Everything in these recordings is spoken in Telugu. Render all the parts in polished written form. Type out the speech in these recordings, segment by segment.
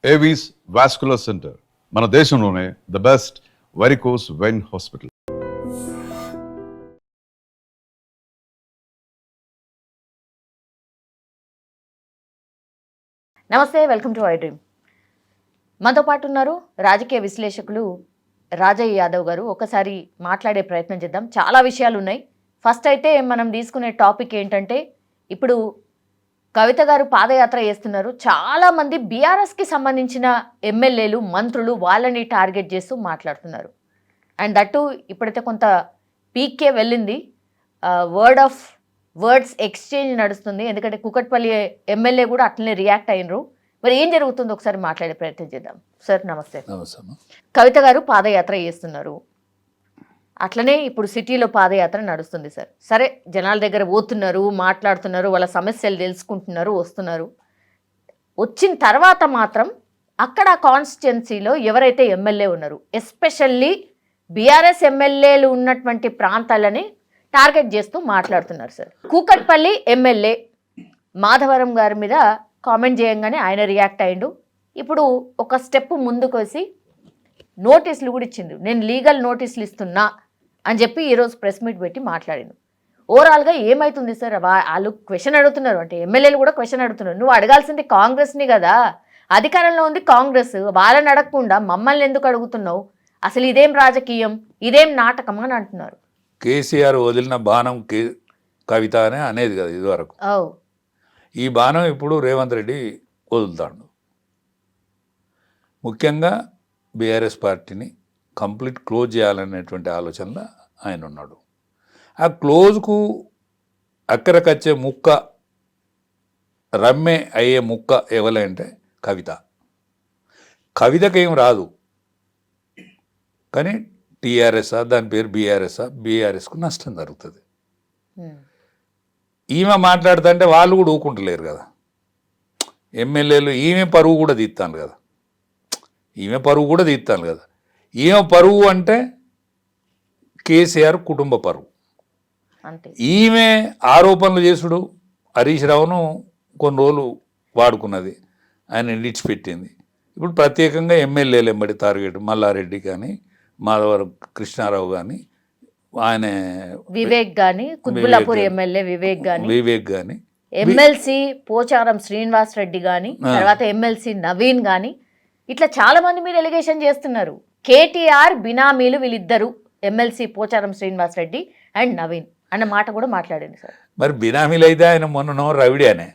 ఏవీస్ వాస్కులర్ సెంటర్ మన దేశంలోనే the best varicose vein hospital. నమస్తే, వెల్కమ్ టు ఐ డ్రీమ్. మనతో పాటు ఉన్నారు రాజకీయ విశ్లేషకులు రాజయ్య యాదవ్ గారు. ఒకసారి మాట్లాడే ప్రయత్నం చేద్దాం. చాలా విషయాలు ఉన్నాయి. ఫస్ట్ అయితే మనం తీసుకునే టాపిక్ ఏంటంటే, ఇప్పుడు కవిత గారు పాదయాత్ర చేస్తున్నారు. చాలామంది బీఆర్ఎస్కి సంబంధించిన ఎమ్మెల్యేలు, మంత్రులు వాళ్ళని టార్గెట్ చేస్తూ మాట్లాడుతున్నారు. అండ్ దట్టు ఇప్పుడైతే కొంత పీకే వెళ్ళింది. వర్డ్స్ ఎక్స్చేంజ్ నడుస్తుంది. ఎందుకంటే కుకట్పల్లి ఎమ్మెల్యే కూడా అట్లనే రియాక్ట్ అయినరు. మరి ఏం జరుగుతుందో ఒకసారి మాట్లాడే ప్రయత్నం చేద్దాం. సార్ నమస్తే. కవిత గారు పాదయాత్ర చేస్తున్నారు, అట్లనే ఇప్పుడు సిటీలో పాదయాత్ర నడుస్తుంది సార్. సరే, జనాల దగ్గర పోతున్నారు, మాట్లాడుతున్నారు, వాళ్ళ సమస్యలు తెలుసుకుంటున్నారు, వస్తున్నారు. వచ్చిన తర్వాత మాత్రం అక్కడ కాన్స్టిట్యున్సీలో ఎవరైతే ఎమ్మెల్యే ఉన్నారు, ఎస్పెషల్లీ బీఆర్ఎస్ ఎమ్మెల్యేలు ఉన్నటువంటి ప్రాంతాలని టార్గెట్ చేస్తూ మాట్లాడుతున్నారు సార్. కూకట్పల్లి ఎమ్మెల్యే మాధవరం గారి మీద కామెంట్ చేయంగానే ఆయన రియాక్ట్ అయ్యిండు. ఇప్పుడు ఒక స్టెప్ ముందుకు వచ్చి నోటీసులు కూడా ఇచ్చిండు. నేను లీగల్ నోటీసులు ఇస్తున్నా అని చెప్పి ఈరోజు ప్రెస్ మీట్ పెట్టి మాట్లాడిండు. ఓవరాల్గా ఏమవుతుంది సార్? వాళ్ళు క్వశ్చన్ అడుగుతున్నారు, అంటే ఎమ్మెల్యేలు కూడా క్వశ్చన్ అడుగుతున్నారు. నువ్వు అడగాల్సింది కాంగ్రెస్ని కదా, అధికారంలో ఉంది కాంగ్రెస్, వాళ్ళని అడగకుండా మమ్మల్ని ఎందుకు అడుగుతున్నావు? అసలు ఇదేం రాజకీయం, ఇదేం నాటకం అని అంటున్నారు. కేసీఆర్ వదిలిన బాణం కవిత అనే అనేది కదా ఇదివరకు. ఈ బాణం ఇప్పుడు రేవంత్ రెడ్డి వదులుతాడు. ముఖ్యంగా బీఆర్ఎస్ పార్టీని కంప్లీట్ క్లోజ్ చేయాలనేటువంటి ఆలోచనలో ఆయన ఉన్నాడు. ఆ క్లోజ్కు అక్కరకొచ్చే ముక్క, రమ్మే అయ్యే ముక్క ఎవరంటే కవిత. కవితకేం రాదు, కానీ టీఆర్ఎస్ఆ, దాని పేరు బీఆర్ఎస్కు నష్టం జరుగుతుంది. ఈమె మాట్లాడుతుంటే వాళ్ళు కూడా ఊకుంటలేరు కదా ఎమ్మెల్యేలు. ఈమె పరువు కూడా తీస్తాను కదా, ఈమె పరువు అంటే కేసీఆర్ కుటుంబ పరువు. ఈమె ఆరోపణలు చేసుడు హరీష్ రావును కొన్ని రోజులు వాడుకున్నది, ఆయన విడిచిపెట్టింది. ఇప్పుడు ప్రత్యేకంగా ఎమ్మెల్యేలు ఎంబడి టార్గెట్ మల్లారెడ్డి కానీ, మాధవరం కృష్ణారావు కానీ, ఆయన వివేక్ గాని, కుత్బుల్లాపూర్ ఎమ్మెల్యే వివేక్ గాని, ఎమ్మెల్సీ పోచారం శ్రీనివాస్ రెడ్డి గాని, తర్వాత ఎమ్మెల్సీ నవీన్ గాని, ఇట్లా చాలా మంది మీరు ఎలిగేషన్ చేస్తున్నారు. కేటీఆర్ బినామీలు వీళ్ళిద్దరు, ఎమ్మెల్సీ పోచారం శ్రీనివాస్ రెడ్డి అండ్ నవీన్ అన్న మాట కూడా మాట్లాడింది సార్. మరి బినామీలు అయితే ఆయన మొన్న రౌడీ అనే,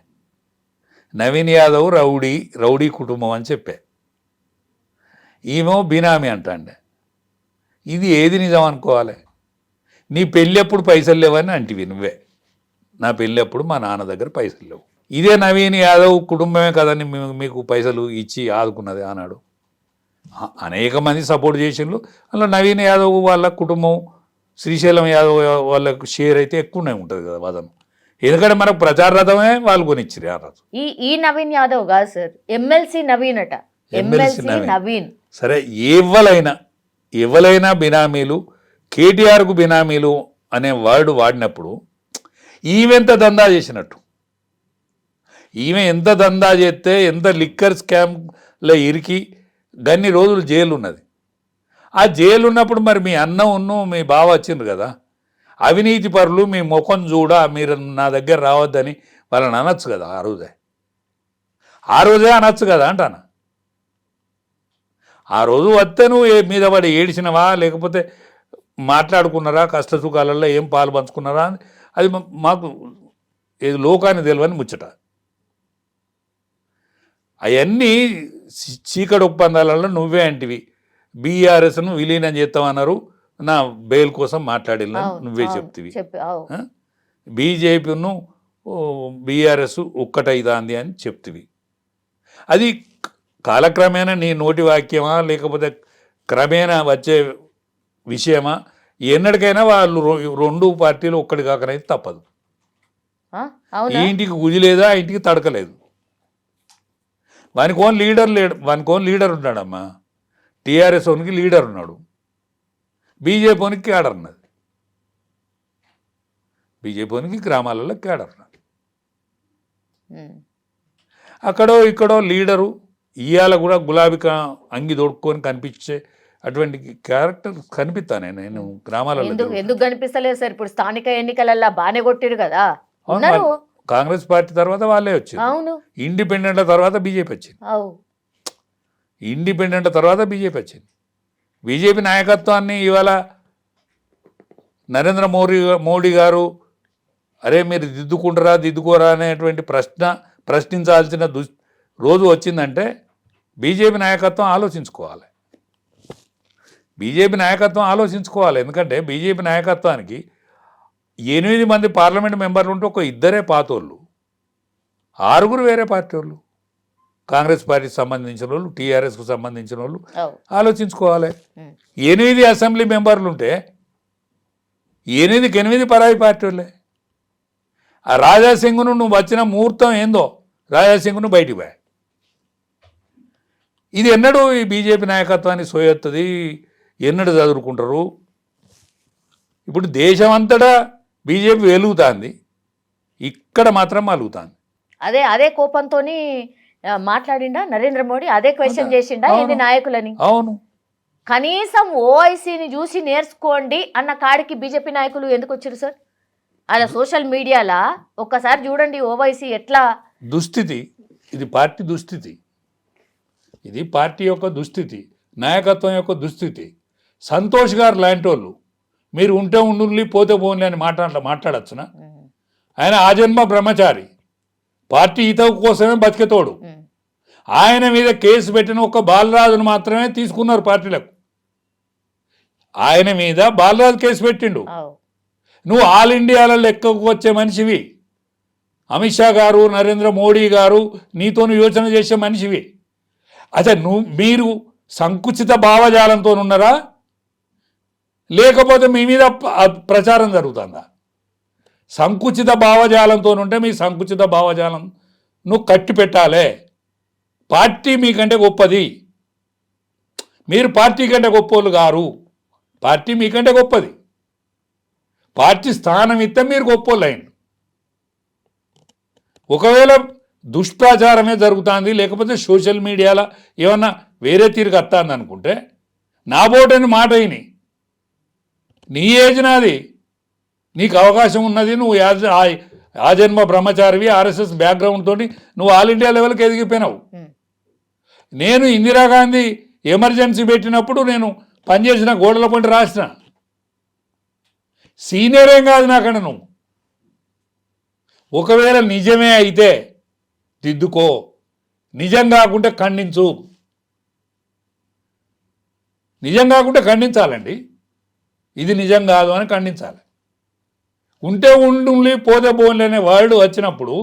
నవీన్ యాదవ్ రౌడీ కుటుంబం అని చెప్పే, ఈమె బినామీ అంటాండే. ఇది ఏది నిజం అనుకోవాలి? నీ పెళ్ళెప్పుడు పైసలు లేవని అంటివి నువ్వే. నా పెళ్ళెప్పుడు మా నాన్న దగ్గర పైసలు లేవు. ఇదే నవీన్ యాదవ్ కుటుంబమే కదని మీకు పైసలు ఇచ్చి ఆదుకున్నది అన్నాడు. అనేక మంది సపోర్ట్ చేసిండ్రు. అలా నవీన్ యాదవ్ వాళ్ళ కుటుంబం, శ్రీశైలం యాదవ్ వాళ్ళకు షేర్ అయితే ఎక్కువనే ఉంటుంది కదా వదనం. ఎందుకంటే మనకు ప్రచార రథమే వాళ్ళు కొనిచ్చిరు ఆ రోజు. ఈ నవీన్ యాదవ్ కాదు సార్, ఎమ్మెల్సీ నవీన్ అట. ఎమ్మెల్సీ నవీన్. సరే, ఎవరైనా బినామీలు, కేటీఆర్కు బినామీలు అనే వర్డ్ వాడినప్పుడు ఈమెంత దందా చేసినట్టు. ఈమె ఎంత దందా చేస్తే, ఎంత లిక్కర్ స్కామ్లో ఇరికి గన్ని రోజులు జైలు ఉన్నది. ఆ జైలు ఉన్నప్పుడు మరి మీ అన్నను మీ బావ వచ్చిండ్రు కదా, అవినీతి పరులు, మీ ముఖం చూడ, మీరు నా దగ్గర రావద్దని వాళ్ళని అనొచ్చు కదా. ఆ రోజే అనొచ్చు కదా అంటాను. ఆ రోజు వస్తే నువ్వు మీద పడి ఏడిచినవా, లేకపోతే మాట్లాడుకున్నారా, కష్ట సుఖాలలో ఏం పాలు పంచుకున్నారా, అది మాకు ఏది లోకాన్ని తెలియని ముచ్చట. అవన్నీ చీకటి ఒప్పందాలలో నువ్వే అంటివి. బీఆర్ఎస్ను విలీనం చేస్తామన్నారు, నా బెయిల్ కోసం మాట్లాడిన నువ్వే చెప్తివి. బీజేపీను బీఆర్ఎస్ ఒక్కటైదాంది అని చెప్తివి. అది కాలక్రమేణా నీ నోటి వాక్యమా, లేకపోతే క్రమేణా వచ్చే విషయమా? ఎన్నటికైనా వాళ్ళు రెండు పార్టీలు ఒక్కటి కాకనైతే తప్పదు. ఈ ఇంటికి గుజిలేదా, ఆ ఇంటికి తడకలేదు. వానికి ఓన్ లీడర్ ఉన్నాడమ్మా. టీఆర్ఎస్ ఓనికి లీడర్ ఉన్నాడు, బీజేపీ ఓనికి క్యాడర్ ఉన్నది. బీజేపీ ఓనికి గ్రామాలలో క్యాడర్ ఉన్నది. అక్కడో ఇక్కడో లీడరు ఇవాళ కూడా గులాబీ అంగి దొడుక్కొని కనిపించే అటువంటి క్యారెక్టర్ కనిపిస్తానే నేను గ్రామాలలో ఎందుకు కనిపిస్తలేదు సార్? ఇప్పుడు స్థానిక ఎన్నికలల్లా బాగానే కొట్టిరు కదా. అవును, కాంగ్రెస్ పార్టీ తర్వాత వాళ్ళే వచ్చింది. అవును, ఇండిపెండెంట్ తర్వాత బీజేపీ వచ్చింది. ఇండిపెండెంట్ తర్వాత బీజేపీ వచ్చింది. బీజేపీ నాయకత్వాన్ని ఇవాళ నరేంద్ర మోడీ గారు అరే మీరు దిద్దుకోరా అనేటువంటి ప్రశ్నించాల్సిన రోజు వచ్చిందంటే బీజేపీ నాయకత్వం ఆలోచించుకోవాలి. ఎందుకంటే బీజేపీ నాయకత్వానికి 8 మంది పార్లమెంట్ మెంబర్లు ఉంటే ఒక 2 పాతోళ్ళు, 6 వేరే పార్టీ వాళ్ళు, కాంగ్రెస్ పార్టీకి సంబంధించిన వాళ్ళు, టీఆర్ఎస్కు సంబంధించిన వాళ్ళు ఆలోచించుకోవాలి. 8 అసెంబ్లీ మెంబర్లు ఉంటే 8 పరాయి పార్టీ వాళ్ళే. ఆ రాజాసింగ్ను నువ్వు వచ్చిన ముహూర్తం ఏందో రాజాసింగ్ను బయటికి పోయా. ఇది ఎన్నడూ ఈ బీజేపీ నాయకత్వాన్ని సోయొత్తది, ఎన్నడూ చదువుకుంటారు. ఇప్పుడు దేశమంతటా బీజేపీ వెలుగుతుంది, ఇక్కడ మాత్రం అలుగుతుంది. అదే కోపంతో మాట్లాడిండా నరేంద్ర మోడీ? అదే క్వశ్చన్ చేసిండా ఏంది నాయకులని? అవును, కనీసం ఓఐసీని చూసి నేర్చుకోండి అన్న కాడికి బీజేపీ నాయకులు ఎందుకు వచ్చారు సార్? అలా సోషల్ మీడియాలో ఒక్కసారి చూడండి ఓవైసీ ఎట్లా దుస్థితి. ఇది పార్టీ దుస్థితి, ఇది పార్టీ యొక్క దుస్థితి, నాయకత్వం యొక్క దుస్థితి. సంతోష్ గారు లాంటి వాళ్ళు మీరు ఉంటే ఉండుల్ని పోతే పోన్లే అని మాట్లాడచ్చునా? ఆయన ఆజన్మ బ్రహ్మచారి, పార్టీ హితవు కోసమే బతికేతోడు. ఆయన మీద కేసు పెట్టిన ఒక బాలరాజును మాత్రమే తీసుకున్నారు పార్టీలకు. ఆయన మీద బాలరాజు కేసు పెట్టిండు. నువ్వు ఆల్ ఇండియాలో లెక్కకు వచ్చే మనిషివి. అమిత్ షా గారు, నరేంద్ర మోడీ గారు నీతో యోచన చేసే మనిషివి. అసలు మీరు సంకుచిత భావజాలంతో ఉన్నారా, లేకపోతే మీ మీద ప్రచారం జరుగుతుందా? సంకుచిత భావజాలంతో ఉంటే మీ సంకుచిత భావజాలం నువ్వు కట్టి పెట్టాలే. పార్టీ మీకంటే గొప్పది, మీరు పార్టీ కంటే గొప్పోళ్ళు గారు. పార్టీ మీకంటే గొప్పది, పార్టీ స్థానం ఇస్తే మీరు గొప్పోళ్ళు అయింది. ఒకవేళ దుష్ప్రచారమే జరుగుతుంది, లేకపోతే సోషల్ మీడియాలో ఏమన్నా వేరే తీరుగా వస్తుంది అనుకుంటే నా బోటని మాట అయిని, నీ ఏజ్ నాది, నీకు అవకాశం ఉన్నది, నువ్వు ఆజన్మ బ్రహ్మచారివి, ఆర్ఎస్ఎస్ బ్యాక్గ్రౌండ్ తోటి నువ్వు ఆల్ ఇండియా లెవెల్కి ఎదిగిపోయినావు. నేను ఇందిరాగాంధీ ఎమర్జెన్సీ పెట్టినప్పుడు నేను పనిచేసిన గోడల పంట రాసిన సీనియర్ ఏం కాదు నాకన్నా. నువ్వు ఒకవేళ నిజమే అయితే దిద్దుకో, నిజం కాకుంటే ఖండించు. నిజం కాకుంటే ఖండించాలండి, ఇది నిజం కాదు అని ఖండించాలి. ఉంటే ఉండి పోతే పోన్లే అనే వర్డ్ వచ్చినప్పుడు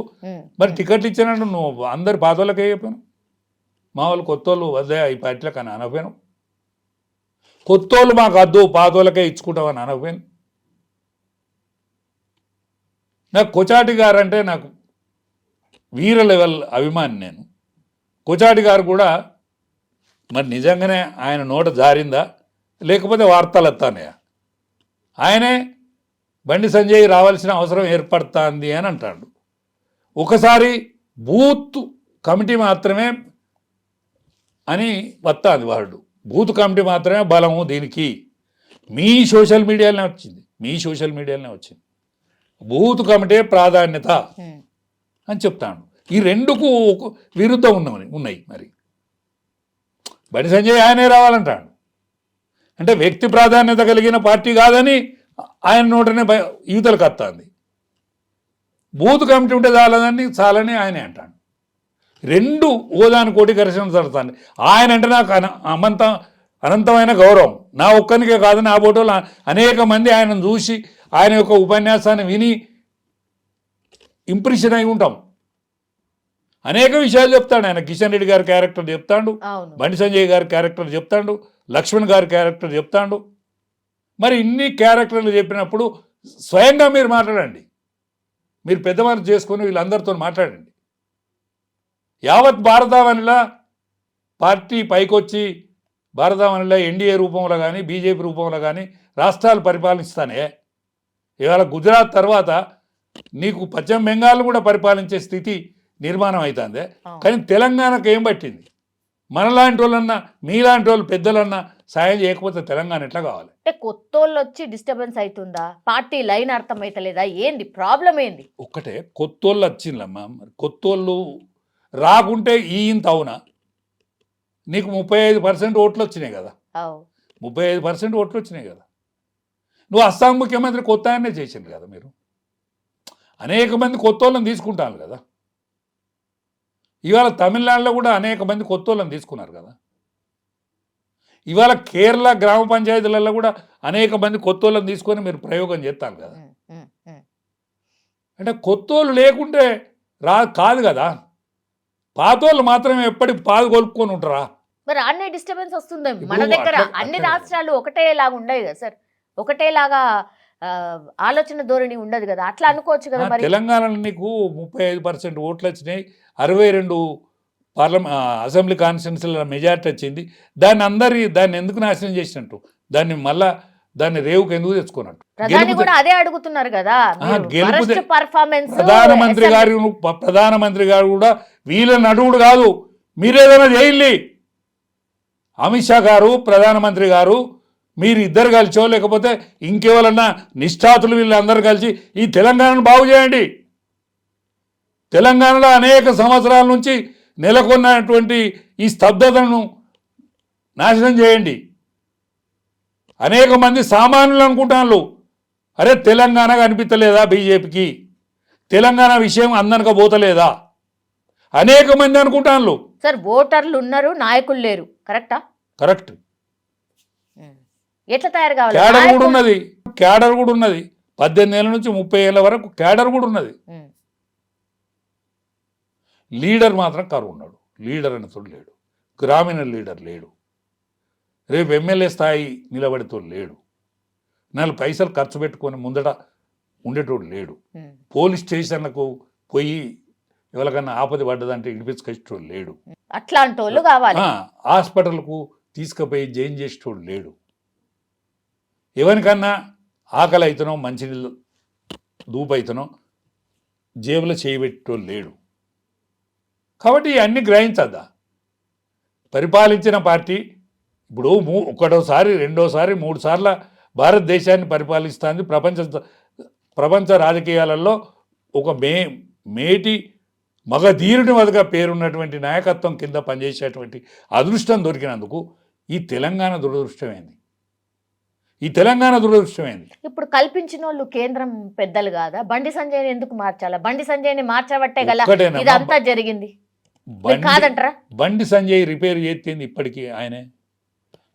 మరి టికెట్లు ఇచ్చినట్టు నువ్వు అందరు పాతోళ్ళకే చెప్పాను, మా వాళ్ళు కొత్త వాళ్ళు వద్దే ఈ పార్టీలకు అని అనకపోయాను. కొత్త వాళ్ళు మాకు వద్దు పాతోళ్ళకే ఇచ్చుకుంటామని అనకపోయాను. నాకు కొచాటి గారు అంటే నాకు వీర లెవెల్ అభిమాని. నేను కొచాటి గారు కూడా మరి నిజంగానే ఆయన నోట జారిందా లేకపోతే వార్తలు వస్తానయా, ఆయనే బండి సంజయ్ రావాల్సిన అవసరం ఏర్పడుతుంది అని అంటాడు. ఒకసారి బూత్ కమిటీ మాత్రమే అని వస్తుంది వాడు, బూత్ కమిటీ మాత్రమే బలము దీనికి. మీ సోషల్ మీడియాలోనే వచ్చింది, బూత్ కమిటీ ప్రాధాన్యత అని చెప్తాను. ఈ రెండుకు విరుద్ధం ఉన్నాయి. మరి బండి సంజయ్ ఆయనే రావాలంటాడు అంటే వ్యక్తి ప్రాధాన్యత కలిగిన పార్టీ కాదని ఆయన నోటనే యువతలకు వస్తుంది. బూత్ కమిటీ ఉంటే చాలని ఆయనే అంటాడు. రెండు ఓదాని కోటి ఘర్షణ జరుగుతుంది. ఆయన అంటే నాకు అనంతమైన గౌరవం, నా ఒక్కరికే కాదు, నా ఫోటోలు అనేక మంది ఆయనను చూసి ఆయన యొక్క ఉపన్యాసాన్ని విని ఇంప్రెషన్ అయి ఉంటాం. అనేక విషయాలు చెప్తాడు ఆయన. కిషన్ రెడ్డి గారి క్యారెక్టర్ చెప్తాడు, బండి సంజయ్ గారి క్యారెక్టర్ చెప్తాడు, లక్ష్మణ్ గారి క్యారెక్టర్ చెప్తాడు. మరి ఇన్ని క్యారెక్టర్లు చెప్పినప్పుడు స్వయంగా మీరు మాట్లాడండి, మీరు పెద్దవారు చేసుకొని వీళ్ళందరితో మాట్లాడండి. యావత్ భారతావనిలా పార్టీ పైకొచ్చి భారతావనిలా ఎన్డీఏ రూపంలో కానీ బీజేపీ రూపంలో కానీ రాష్ట్రాలు పరిపాలిస్తానే. ఇవాళ గుజరాత్ తర్వాత నీకు పశ్చిమ బెంగాల్ కూడా పరిపాలించే స్థితి నిర్మాణం అవుతుంది. కానీ తెలంగాణకు ఏం పట్టింది? మనలాంటి వాళ్ళన్నా మీలాంటి వాళ్ళు పెద్దలన్నా సాయం చేయకపోతే తెలంగాణ ఎట్లా కావాలి? అంటే కొత్తోళ్ళు వచ్చి డిస్టర్బెన్స్ అవుతుందా, పార్టీ లైన్ అర్థమైతలేదా, ఏంది ప్రాబ్లం ఏంది? ఒక్కటే కొత్తోళ్ళు వచ్చిందమ్మా, మరి కొత్తోళ్ళు రాకుంటే ఇంత అవునా? నీకు 35% ఓట్లు వచ్చినాయి కదా, అవు 35% ఓట్లు వచ్చినాయి కదా. నువ్వు అస్సాం ముఖ్యమంత్రి కొత్త ఆయనే చేసింది కదా. మీరు అనేక మంది కొత్త వాళ్ళని తీసుకుంటాను కదా. ఇవాళ తమిళనాడులో కూడా అనేక మంది కొత్త వాళ్ళని తీసుకున్నారు కదా. ఇవాళ కేరళ గ్రామ పంచాయతీలలో కూడా అనేక మంది కొత్త వాళ్ళని తీసుకొని మీరు ప్రయోగం చేస్తాను కదా. అంటే కొత్త వాళ్ళు లేకుంటే కాదు కదా. పాతోళ్ళు మాత్రమే ఎప్పటికి పాలు కొలుపుకొని ఉంటారా? మరి అన్ని డిస్టర్బెన్స్ వస్తుంది మన దగ్గర. అన్ని రాష్ట్రాలు ఒకటేలాగా ఉండవు కదా సార్, ఒకటేలాగా ఆలోచన ధోరణి ఉండదు కదా, అట్లా అనుకోవచ్చు కదా. మరి తెలంగాణలో నీకు 35% ఓట్లు వచ్చినాయి, 62 అసెంబ్లీ కాన్స్టిట్యున్సీల మెజార్టీ వచ్చింది. దాన్ని ఎందుకు నాశనం చేసినట్టు? దాన్ని రేవుకు ఎందుకు తెచ్చుకున్నట్టు? ప్రధాని కూడా అదే అడుగుతున్నారు కదా. పర్ఫార్మెన్స్ ప్రధానమంత్రి గారు కూడా వీళ్ళ నడువుడు కాదు, మీరేదైనా చేయండి. అమిత్ షా గారు, ప్రధానమంత్రి గారు, మీరు ఇద్దరు కలిసో లేకపోతే ఇంకెవరన్నా నిష్ఠాతులు వీళ్ళందరూ కలిసి ఈ తెలంగాణను బాగు చేయండి. తెలంగాణలో అనేక సంవత్సరాల నుంచి నెలకొన్నటువంటి ఈ స్తబ్దతను నాశనం చేయండి. అనేక మంది సామాన్యులు అనుకుంటాను, అరే తెలంగాణ కనిపించలేదా బీజేపీకి, తెలంగాణ విషయం అందనక పోతలేదా, అనేక మంది అనుకుంటాను. సార్ ఓటర్లు ఉన్నారు, నాయకులు లేరు, కరెక్టా? కరెక్ట్. ఎట్లా తయారు కావాలి? క్యాడర్ కూడా ఉన్నది 18 ఏళ్ళ నుంచి 30 ఏళ్ళ వరకు క్యాడర్ కూడా ఉన్నది. లీడర్ మాత్రం కరువు ఉన్నాడు. లీడర్ అనేతోడు లేడు, గ్రామీణ లీడర్ లేడు, రేపు ఎమ్మెల్యే స్థాయి నిలబడితో లేడు, 4 పైసలు ఖర్చు పెట్టుకొని ముందట ఉండేటోడు లేడు, పోలీస్ స్టేషన్లకు పోయి ఎవరికన్నా ఆపద పడ్డదంటే ఇడిపించుకొచ్చేటోడు లేడు, అట్లాంటి వాళ్ళు కావాలి. హాస్పిటల్కు తీసుకుపోయి జైన్ చేసేటోడు లేడు, ఎవరికన్నా ఆకలి అవుతానో మంచినీళ్ళు దూపు అవుతానో జేబులో చేయబెట్టేటోడు లేడు. కాబట్టి ఇవన్నీ గ్రహించద్దా? పరిపాలించిన పార్టీ ఇప్పుడు ఒకటోసారి, రెండోసారి, 3 సార్లు భారతదేశాన్ని పరిపాలిస్తుంది. ప్రపంచ రాజకీయాలలో ఒక మేటి మగధీరుని వదగా పేరున్నటువంటి నాయకత్వం కింద పనిచేసేటువంటి అదృష్టం దొరికినందుకు ఈ తెలంగాణ దురదృష్టమైంది. ఇప్పుడు కల్పించిన వాళ్ళు కేంద్రం పెద్దలు కాదా? బండి సంజయ్ని ఎందుకు మార్చాలా? బండి సంజయ్ని మార్చబట్టే గల ఇదంతా జరిగింది కాదంటారా? బండి సంజయ్ రిపేర్ చేస్తుంది ఇప్పటికీ ఆయనే.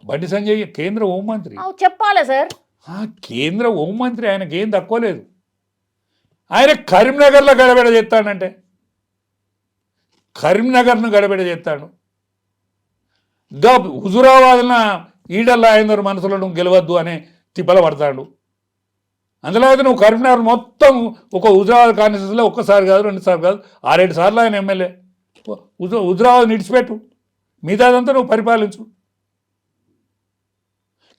బండి సంజయ్ కేంద్ర హోంమంత్రి, చెప్పాలా సార్? కేంద్ర హోంమంత్రి, ఆయనకి ఏం తక్కువ లేదు. ఆయన కరీంనగర్లో గడబిడ చేస్తాడంటే కరీంనగర్ను గడబిడ చేస్తాడు. హుజురాబాద్న ఈడల్లా అందరు మనసులను గెలవద్దు అనే తిప్పల పడతాడు. అందులో అయితే నువ్వు కరీంనగర్ మొత్తం ఒక హుజురాబాద్ కాన్స్టిట్యూన్సీలో ఒక్కసారి కాదు, 2 సార్లు కాదు, 6-7 సార్లు ఆయన ఎమ్మెల్యే. హుజురాబాద్ నిడిచిపెట్టు, మిగతాదంతా నువ్వు పరిపాలించు.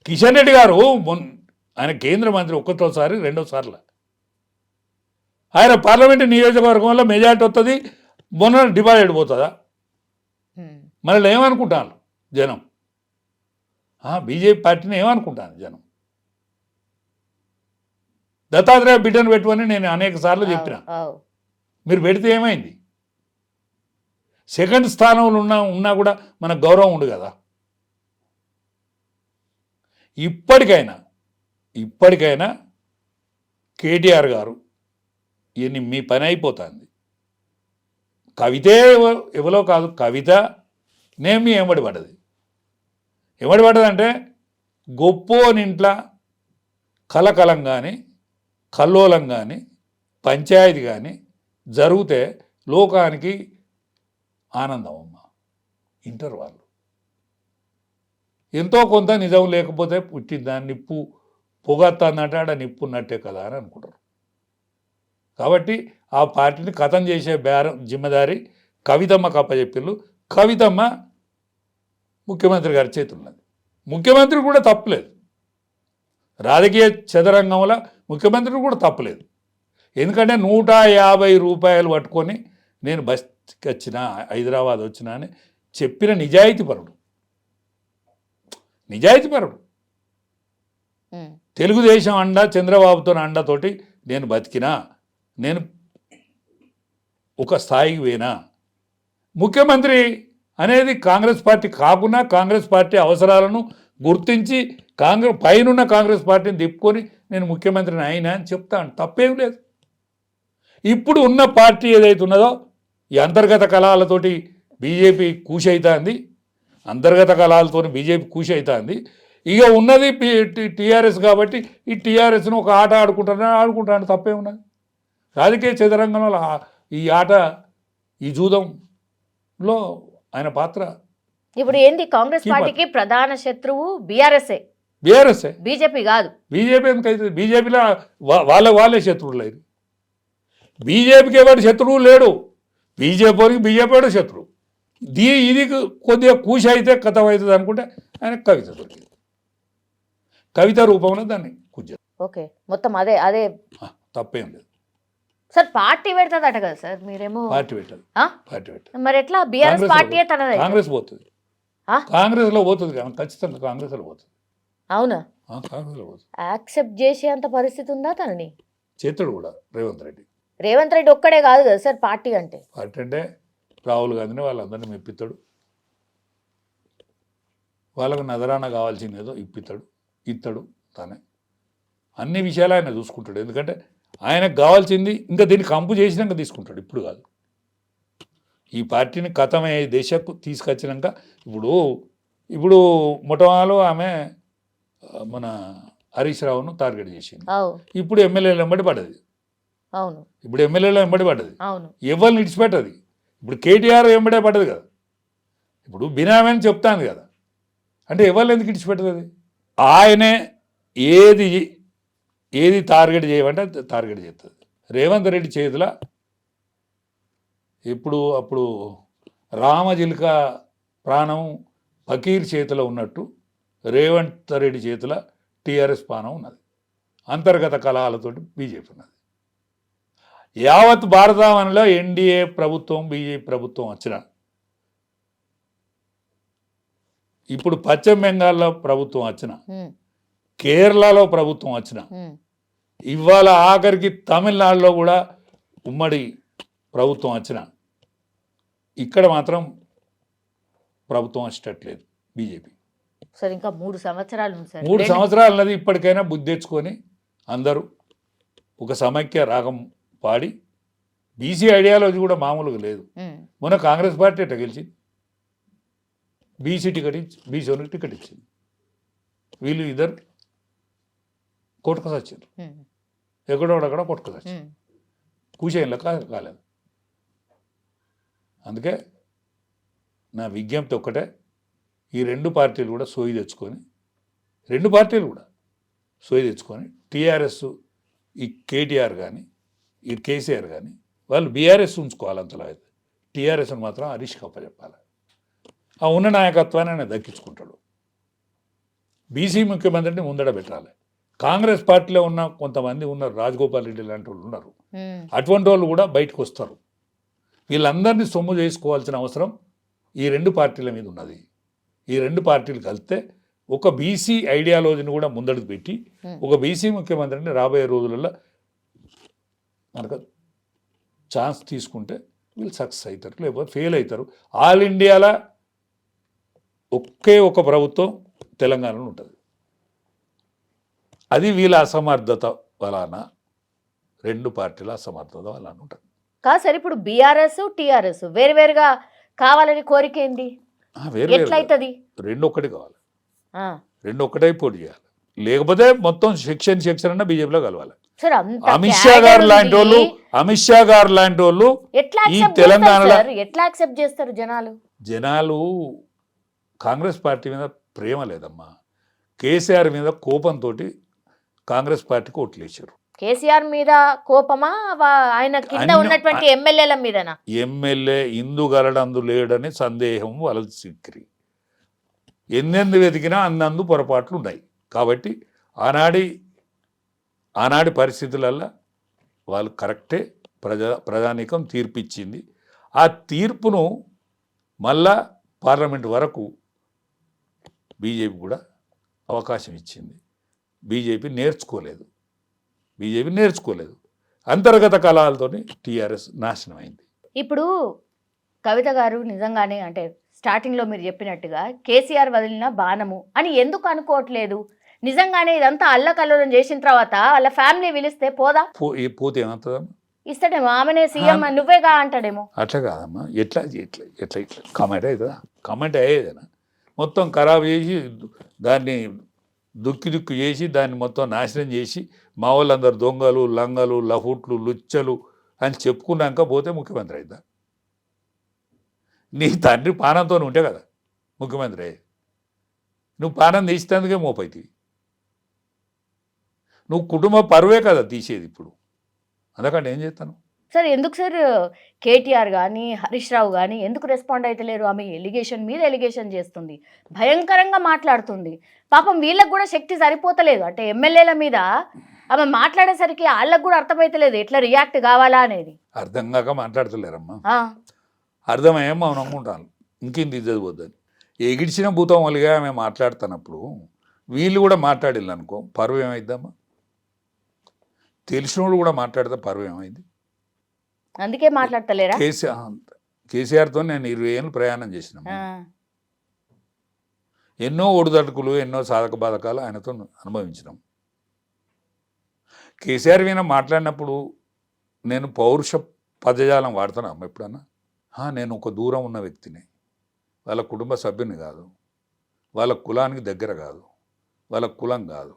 కిషన్ రెడ్డి గారు ఆయన కేంద్ర మంత్రి ఒక్కటోసారి, 2వ సార్లు ఆయన పార్లమెంటు నియోజకవర్గంలో మెజార్టీ వస్తుంది, మొన్న డిపాజిట్ పోతుందా? మనల్ని ఏమనుకుంటాను జనం? బీజేపీ పార్టీని ఏమనుకుంటాను జనం? దత్తాత్రేయ బిడ్డను పెట్టుకొని నేను అనేక సార్లు చెప్పిన, మీరు పెడితే ఏమైంది? సెకండ్ స్థానంలో ఉన్నా కూడా మనకు గౌరవం ఉండు కదా. ఇప్పటికైనా కేటీఆర్ గారు ఇవన్నీ మీ పని అయిపోతుంది. కవితే ఎవరో కాదు, కవిత నేమి ఏమడిపడ్డది అంటే గొప్పోనింట్ల కలకలం కానీ, కల్లోలం కానీ, పంచాయతీ కానీ జరిగితే లోకానికి ఆనందం అమ్మ. ఇంటర్ వాళ్ళు ఎంతో కొంత నిజం లేకపోతే పుట్టిందా నిప్పు పొగత్తానంటే ఆడ నిప్పు ఉన్నట్టే కదా అని అనుకుంటారు. కాబట్టి ఆ పార్టీని ఖతం చేసే జిమ్మదారి కవితమ్మకు అప్పచెప్పిళ్ళు. కవితమ్మ ముఖ్యమంత్రి గారి చేతున్నది. ముఖ్యమంత్రి కూడా తప్పులేదు, రాజకీయ చదరంగంలో ముఖ్యమంత్రి కూడా తప్పులేదు. ఎందుకంటే 150 రూపాయలు పట్టుకొని నేను బస్కి వచ్చిన, హైదరాబాద్ వచ్చినా అని చెప్పిన నిజాయితీపరుడు. తెలుగుదేశం అండ చంద్రబాబుతో అండతోటి నేను బతికినా, నేను ఒక స్థాయికి పోయినా, ముఖ్యమంత్రి అనేది కాంగ్రెస్ పార్టీ కాకుండా కాంగ్రెస్ పార్టీ అవసరాలను గుర్తించి పైనున్న కాంగ్రెస్ పార్టీని తిప్పుకొని నేను ముఖ్యమంత్రిని అయినా అని చెప్తాను, తప్పేం లేదు. ఇప్పుడు ఉన్న పార్టీ ఏదైతే ఉన్నదో ఈ అంతర్గత కలహాలతోటి బీజేపీ కూషైతుంది, అంతర్గత కలహాలతో బీజేపీ కూషైతుంది. ఇక ఉన్నది టీఆర్ఎస్ కాబట్టి ఈ టీఆర్ఎస్ను ఒక ఆట ఆడుకుంటాను, తప్పే ఉన్నది. రాజకీయ చదరంగంలో ఈ ఆట, ఈ జూదంలో ఆయన పాత్ర. ఇప్పుడు ఏంది కాంగ్రెస్ పార్టీకి ప్రధాన శత్రువు బీఆర్ఎస్ఏ, బీజేపీ కాదు. బీజేపీ ఎందుకైతుంది? బీజేపీలో వాళ్ళే శత్రువులు లేదు. బీజేపీకి ఎవరు శత్రువు లేడు, బీజేపీ శత్రువు. ఇది కొద్దిగా కూష అయితే కథ అవుతుంది అనుకుంటే ఆయన కవిత దొరికింది, కవిత రూపంలో దాన్ని కూర్చారు. ఓకే, మొత్తం అదే అదే తప్పేం లేదు సార్. పార్టీ పెడతాదట కదా సార్, మీరేమో పార్టీ పెట్టదు. మరి ఎట్లా బీఆర్ఎస్ పార్టీ తనదే? కాంగ్రెస్ పోతుంది, కాంగ్రెస్ లో పోతుంది, ఖచ్చితంగా కాంగ్రెస్ లో పోతుంది. అవునా? కాంగ్రెస్ లో పోతుంది. యాక్సెప్ట్ చేసే అంత పరిస్థితి ఉందా తనని? చేతుడు కూడా రేవంత్ రెడ్డి ఒక్కడే కాదు కదా సార్ పార్టీ అంటే. పార్టీ అంటే రాహుల్ గాంధీని వాళ్ళందరినీ మెప్పిస్తాడు, వాళ్ళకు నజరాన కావాల్సింది ఏదో ఇస్తాడు తానే. అన్ని విషయాలు ఆయన చూసుకుంటాడు, ఎందుకంటే ఆయనకు కావాల్సింది ఇంకా దీన్ని కంపు చేసినాక తీసుకుంటాడు, ఇప్పుడు కాదు. ఈ పార్టీని కథమయ్యే దేశకు తీసుకొచ్చినాక ఇప్పుడు మొట్టమొదలు ఆమె మన హరీష్ రావును టార్గెట్ చేసింది. ఇప్పుడు ఎమ్మెల్యేలు వెంబడి పడ్డది. ఎవరిని ఇడిచిపెట్టది. ఇప్పుడు కేటీఆర్ వెంబడే పడ్డది కదా, ఇప్పుడు బినామీ అని చెప్తాను కదా, అంటే ఎవరు ఎందుకు ఇడిచిపెట్టదు? ఆయనే ఏది టార్గెట్ చేయమంటే టార్గెట్ చేస్తుంది. రేవంత్ రెడ్డి చేతిలో అప్పుడు రామజిల్క ప్రాణం ఫకీర్ చేతిలో ఉన్నట్టు రేవంత్ రెడ్డి చేతిలో టీఆర్ఎస్ ప్రాణం ఉన్నది. అంతర్గత కలహాలతోటి బీజేపీ ఉన్నది. యావత్ భారతావనిలో ఎన్డీఏ ప్రభుత్వం బీజేపీ ప్రభుత్వం వచ్చిన, ఇప్పుడు పశ్చిమ బెంగాల్లో ప్రభుత్వం వచ్చిన, కేరళలో ప్రభుత్వం వచ్చిన, ఇవాళ ఆఖరికి తమిళనాడులో కూడా ఉమ్మడి ప్రభుత్వం వచ్చిన, ఇక్కడ మాత్రం ప్రభుత్వం వచ్చేటట్లేదు బీజేపీ. సార్ ఇంకా 3 సంవత్సరాలు ఉంది సార్. 3 సంవత్సరాలు అన్నది ఇప్పటికైనా బుద్ధి తెచ్చుకొని అందరూ ఒక సమైక్య రాగం పాడి, బీసీ ఐడియాలజీ కూడా మామూలుగా లేదు. మొన్న కాంగ్రెస్ పార్టీ ఎట్లా గెలిచింది? బీసీకి టికెట్ ఇచ్చింది. వీళ్ళు ఇద్దరు కొట్టుకొచ్చారు, ఎక్కడోడక్కడ కొట్టుకొచ్చారు, కూసేయంలో కాలేదు. అందుకే నా విజ్ఞప్తి ఒక్కటే, ఈ 2 పార్టీలు కూడా సోయి తెచ్చుకొని టీఆర్ఎస్ ఈ కేటీఆర్ కానీ ఈ కేసీఆర్ కానీ వాళ్ళు బీఆర్ఎస్ ఉంచుకోవాలి, అంతలో అయితే టీఆర్ఎస్ని మాత్రం హరీష్ అప్పచెప్పాలి. ఆ ఉన్న నాయకత్వాన్ని ఆయన దక్కించుకుంటాడు. బీసీ ముఖ్యమంత్రిని ముందడ పెట్టాలి. కాంగ్రెస్ పార్టీలో ఉన్న కొంతమంది ఉన్నారు, రాజగోపాల్ రెడ్డి లాంటి వాళ్ళు ఉన్నారు, అటువంటి వాళ్ళు కూడా బయటకు వస్తారు. వీళ్ళందరినీ సొమ్ము చేసుకోవాల్సిన అవసరం ఈ 2 పార్టీల మీద ఉన్నది. ఈ 2 పార్టీలు కలిస్తే ఒక బీసీ ఐడియాలజీని కూడా ముందడుగు పెట్టి ఒక బీసీ ముఖ్యమంత్రిని రాబోయే రోజులలో మనకు ఛాన్స్ తీసుకుంటే వీళ్ళు సక్సెస్ అవుతారు, లేకపోతే ఫెయిల్ అవుతారు. ఆల్ ఇండియాలో ఒకే ఒక ప్రభుత్వం తెలంగాణలో ఉంటుంది. అది వీళ్ళ అసమర్థత వలన, 2 పార్టీల అసమర్థత వలన ఉంటుంది. కాదు సార్, ఇప్పుడు బీఆర్ఎస్ టీఆర్ఎస్ వేరువేరుగా కావాలని కోరిక ఏంది? ఎట్లయితది? 2 ఒక్కటి కావాలి, 2 ఒక్కటే పోటీ చేయాలి. లేకపోతే మొత్తం సెక్షన్ అన్న బీజేపీలో కలవాలి. అమిత్ షా గారు లాంటి వాళ్ళు ఈ తెలంగాణలో ఎట్లా యాక్సెప్ట్ చేస్తారు జనాలు? కాంగ్రెస్ పార్టీ మీద ప్రేమ లేదమ్మా, కేసీఆర్ మీద కోపంతో కాంగ్రెస్ పార్టీకి ఓట్లేసారు. కేసీఆర్ మీద కోపమా, ఆయన కింద ఉన్నటువంటి ఎమ్మెల్యేల మీదనా? ఎమ్మెల్యే ఇందుగలడందు లేడని సందేహం వాళ్ళ సిక్కిరి. ఎన్నెందు వెతికినా అన్నందు పొరపాట్లు ఉన్నాయి. కాబట్టి ఆనాడి పరిస్థితులల్లో వాళ్ళు కరెక్టే, ప్రజానీకం తీర్పు ఇచ్చింది. ఆ తీర్పును మళ్ళా పార్లమెంట్ వరకు బీజేపీ కూడా అవకాశం ఇచ్చింది. బీజేపీ నేర్చుకోలేదు. అంతర్గత కలహాలతో టీఆర్ఎస్ నాశనం అయింది. ఇప్పుడు కవిత గారు నిజంగానే అంటే స్టార్టింగ్లో మీరు చెప్పినట్టుగా కేసీఆర్ వదిలిన బాణము అని ఎందుకు అనుకోవట్లేదు? నిజంగానే ఇదంతా అల్లకల్లోలం చేసిన తర్వాత వాళ్ళ ఫ్యామిలీ పిలిస్తే పోదా? పోతే ఏమవుతుందమ్మా? ఇస్తాడేమో, ఆమెనే సీఎం నువ్వేగా అంటాడేమో. అట్లా కాదమ్మా, ఎట్లా కామెంట్ అవుతుందా? కామెంట్ అయ్యేదేనా? మొత్తం ఖరాబ్ చేసి దాన్ని దుక్కి చేసి దాన్ని మొత్తం నాశనం చేసి మా వాళ్ళందరూ దొంగలు, లంగలు, లఫుట్లు, లుచ్చలు అని చెప్పుకున్నాక పోతే ముఖ్యమంత్రి అవుతా? నీ తండ్రి పానంతో ఉంటే కదా ముఖ్యమంత్రి అయ్యేది. నువ్వు పానం తీసేందుకే మోపైతివి. నువ్వు కుటుంబ పరువే కదా తీసేది ఇప్పుడు. అందుకంటే ఏం చేస్తాను సార్? ఎందుకు సార్ కేటీఆర్ కానీ హరీష్ రావు కానీ ఎందుకు రెస్పాండ్ అవుతలేరు? ఆమె ఎలిగేషన్ మీద ఎలిగేషన్ చేస్తుంది, భయంకరంగా మాట్లాడుతుంది. పాపం వీళ్ళకి కూడా శక్తి సరిపోతలేదు. అంటే ఎమ్మెల్యేల మీద ఆమె మాట్లాడేసరికి వాళ్ళకు కూడా అర్థమైతలేదు ఎట్లా రియాక్ట్ కావాలా అనేది. అర్థం కాక మాట్లాడతలేరమ్మా. అర్థమయ్యా మనం అనుకుంటాను ఇంకేంది చదివద్దని. ఎగిడిచిన భూతం వలిగా ఆమె మాట్లాడుతున్నప్పుడు వీళ్ళు కూడా మాట్లాడిల్లు అనుకో, పరువు ఏమైద్దామా? తెలిసినోడు కూడా మాట్లాడితే పరువు ఏమైంది? అందుకే మాట్లాడతలేరా? కేసీఆర్తో నేను 20 ఏళ్ళు ప్రయాణం చేసిన, ఎన్నో ఒడిదడుకులు, ఎన్నో సాధక బాధకాలు ఆయనతో అనుభవించినాం. కేసీఆర్ మీద మాట్లాడినప్పుడు నేను పౌరుష పదజాలం వాడుతున్నా ఎప్పుడన్నా? నేను ఒక దూరం ఉన్న వ్యక్తిని, వాళ్ళ కుటుంబ సభ్యుని కాదు, వాళ్ళ కులానికి దగ్గర కాదు, వాళ్ళ కులం కాదు,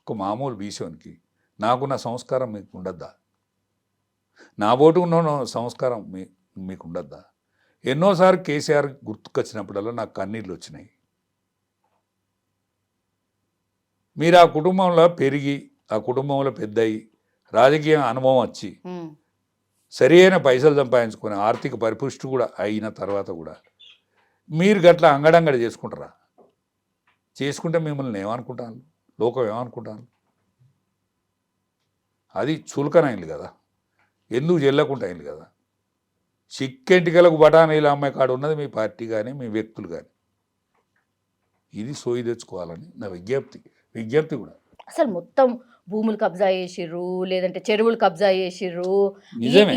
ఒక మామూలు బీసోనికి నాకున్న సంస్కారం మీకు ఉండద్దా? నా ఓటు ఉన్న సంస్కారం మీకు ఉండద్దా? ఎన్నోసార్లు కేసీఆర్ గుర్తుకొచ్చినప్పుడల్లా నాకు కన్నీళ్ళు వచ్చినాయి. మీరు ఆ కుటుంబంలో పెరిగి, ఆ కుటుంబంలో పెద్దయి, రాజకీయ అనుభవం వచ్చి సరి అయిన పైసలు సంపాదించుకొని ఆర్థిక పరిపుష్టి కూడా అయిన తర్వాత కూడా మీరు గట్లా అంగడంగడి చేసుకుంటారా? చేసుకుంటే మిమ్మల్ని ఏమనుకుంటాను, లోకం ఏమనుకుంటాను? అది చులకనైంది కదా, ఎందుకు చెల్లకుండా అయింది కదా. చిక్కెంటికలకు బఠానీల అమ్మాయి కాడ ఉన్నది మీ పార్టీ కానీ మీ వ్యక్తులు కానీ. ఇది సోయి తెచ్చుకోవాలని నా విజ్ఞప్తి కూడా. అసలు మొత్తం భూములు కబ్జా చేసిర్రు, లేదంటే చెరువులు కబ్జా చేసిర్రు,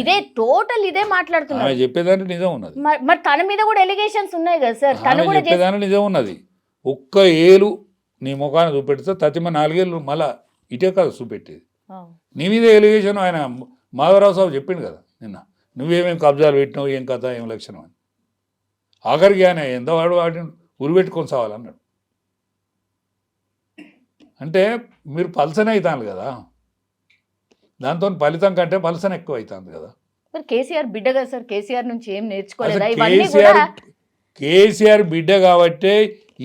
ఇదే టోటల్ ఇదే మాట్లాడుతున్నారు. చెప్పేదాన్ని నిజం ఉన్నది. మరి తన మీద కూడా ఎలిగేషన్స్ ఉన్నాయి కదా సార్? తను కూడా చెప్పేదాన్ని నిజం ఉన్నది. ఒక్క ఏలు నీ ముఖాన్ని చూపెడితే తతిమ 4 ఏళ్ళు మళ్ళా ఇటే కాదు చూపెట్టేది. నీ మీద ఎలిగేషన్ ఆయన మాధవరావు సాబు చెప్పిండు కదా నిన్న, నువ్వేమేమి కబ్జాలు పెట్టినావు, ఏం కథ, ఏం లక్షణం అని. ఆఖరికి ఆయన ఎంత వాడిని ఉరిపెట్టుకొని సావాలన్నాడు. అంటే మీరు పలసనే అవుతాను కదా, దాంతో ఫలితం కంటే పలసన ఎక్కువ అవుతుంది కదా. మరి కేసీఆర్ బిడ్డ కదా సార్, కేసీఆర్ నుంచి ఏం నేర్చుకోలేదా? కేసీఆర్ బిడ్డ కాబట్టే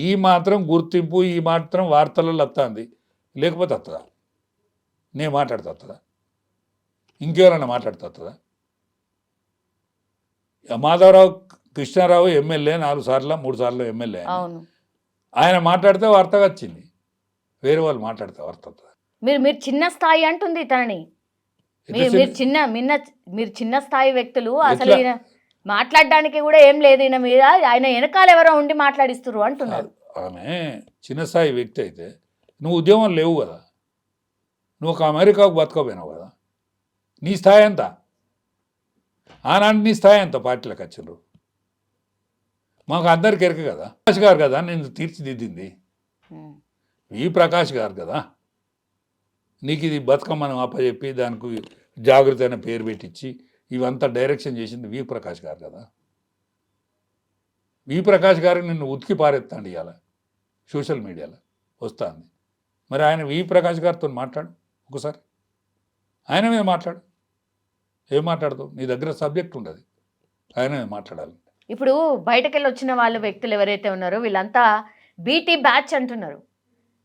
ఈ మాత్రం గుర్తింపు, ఈ మాత్రం వార్తలలో వస్తుంది. లేకపోతే వస్తుందా? నేను మాట్లాడుతూ వస్తుందా? ఇంకెవరన్నా మాట్లాడుతుందా? మాధవరావు కృష్ణారావు ఎమ్మెల్యే 4 సార్లు 3 సార్లు ఎమ్మెల్యే, ఆయన మాట్లాడితే వార్తగా వచ్చింది. వేరే వాళ్ళు మాట్లాడితే వార్త వస్తుందా? మీరు చిన్న స్థాయి అంటుంది తనని. మీరు చిన్న స్థాయి వ్యక్తులు, అసలు ఈయన మాట్లాడడానికి కూడా ఏం లేదు ఈయన మీద, ఆయన వెనకాల ఎవరో ఉండి మాట్లాడిస్తున్నారు అంటున్నారు. ఆమె చిన్న స్థాయి వ్యక్తి అయితే నువ్వు ఉద్యమం లేవు కదా, నువ్వు ఒక అమెరికాకు బతకపోయినావు కదా, నీ స్థాయి ఎంత? ఆనాడు నీ స్థాయి ఎంత? పార్టీలకు వచ్చిండ్రు మాకు అందరికి ఎరక కదా. ప్రకాష్ గారు కదా నేను తీర్చిదిద్దింది, ఈ ప్రకాష్ గారు కదా నీకు ఇది బతుకమ్మను అప్పచెప్పి దానికి జాగృతి అయిన పేరు పెట్టించి ఇవంతా డైరెక్షన్ చేసింది వి ప్రకాష్ గారు కదా. వి ప్రకాష్ గారికి నిన్ను ఉతికి పారెత్తాండి ఇవాళ సోషల్ మీడియాలో వస్తుంది. మరి ఆయన వి ప్రకాష్ గారితో మాట్లాడు ఒకసారి, ఆయన మీద మాట్లాడు. ఏం మాట్లాడతావు? నీ దగ్గర సబ్జెక్ట్ ఉండదు, ఆయన మీద మాట్లాడాలి. ఇప్పుడు బయటకెళ్ళి వచ్చిన వాళ్ళ వ్యక్తులు ఎవరైతే ఉన్నారో వీళ్ళంతా బీటీ బ్యాచ్ అంటున్నారు.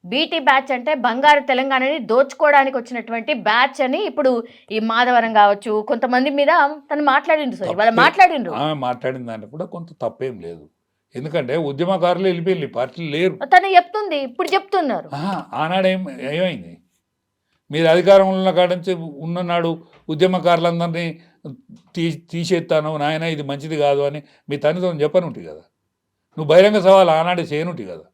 బీటీ బ్యాచ్ అంటే బంగారు తెలంగాణని దోచుకోవడానికి వచ్చినటువంటి బ్యాచ్ అని ఇప్పుడు ఈ మాధవరం కావచ్చు కొంతమంది మీద తను మాట్లాడిండు సార్, వాళ్ళు మాట్లాడిండ్రు. ఆమె మాట్లాడిన దాంట్లో కూడా కొంత తప్పేం లేదు, ఎందుకంటే ఉద్యమకారులు వెళ్ళిపోయి పార్టీలు లేరు తను చెప్తుంది, ఇప్పుడు చెప్తున్నారు. ఆనాడు ఏమైంది? మీరు అధికారంలో ఉన్న కాడ నుంచి ఉన్ననాడు ఉద్యమకారులందరినీ తీసేస్తాను నాయన ఇది మంచిది కాదు అని మీ తల్లితో చెప్పని ఉంటుంది కదా. నువ్వు బహిరంగ సవాలు ఆనాడే చేయనుంటి కదా,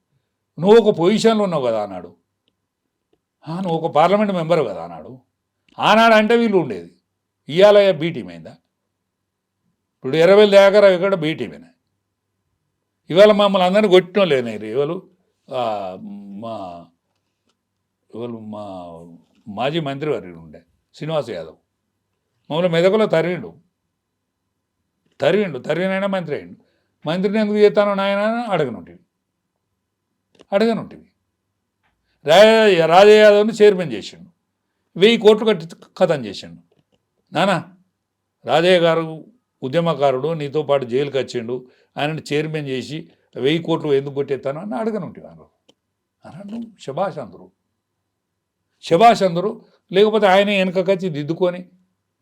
నువ్వు ఒక పొజిషన్లో ఉన్నావు కదా ఆనాడు, నువ్వు ఒక పార్లమెంట్ మెంబరు కదా ఆనాడు అంటే వీళ్ళు ఉండేది. ఇవాళ బీ టీం అయిందా? ఇప్పుడు 20 దాకా ఇక్కడ బీ టీమేనా? ఇవాళ మమ్మల్ని అందరినీ కొట్టిన లేనారు మా మాజీ మంత్రి వారి ఉండే శ్రీనివాస్ యాదవ్ మమ్మల్ని మెదకులో తరిగినైనా మంత్రి అయ్యిండు. మంత్రిని ఎందుకు చేస్తానో నాయన అడగనుంటివి. రాజయ్య యాదవ్ని చైర్మన్ చేసిండు, 1000 కోట్లు కట్టి కథం చేసిండు. నానా రాజయ్య గారు ఉద్యమకారుడు, నీతో పాటు జైలుకి వచ్చిండు, ఆయనను చైర్మన్ చేసి 1000 కోట్లు ఎందుకు కొట్టేస్తాను అని అడగనుంటివి అన్నాడు. శభాష్ అందరూ లేకపోతే ఆయన వెనకకొచ్చి దిద్దుకొని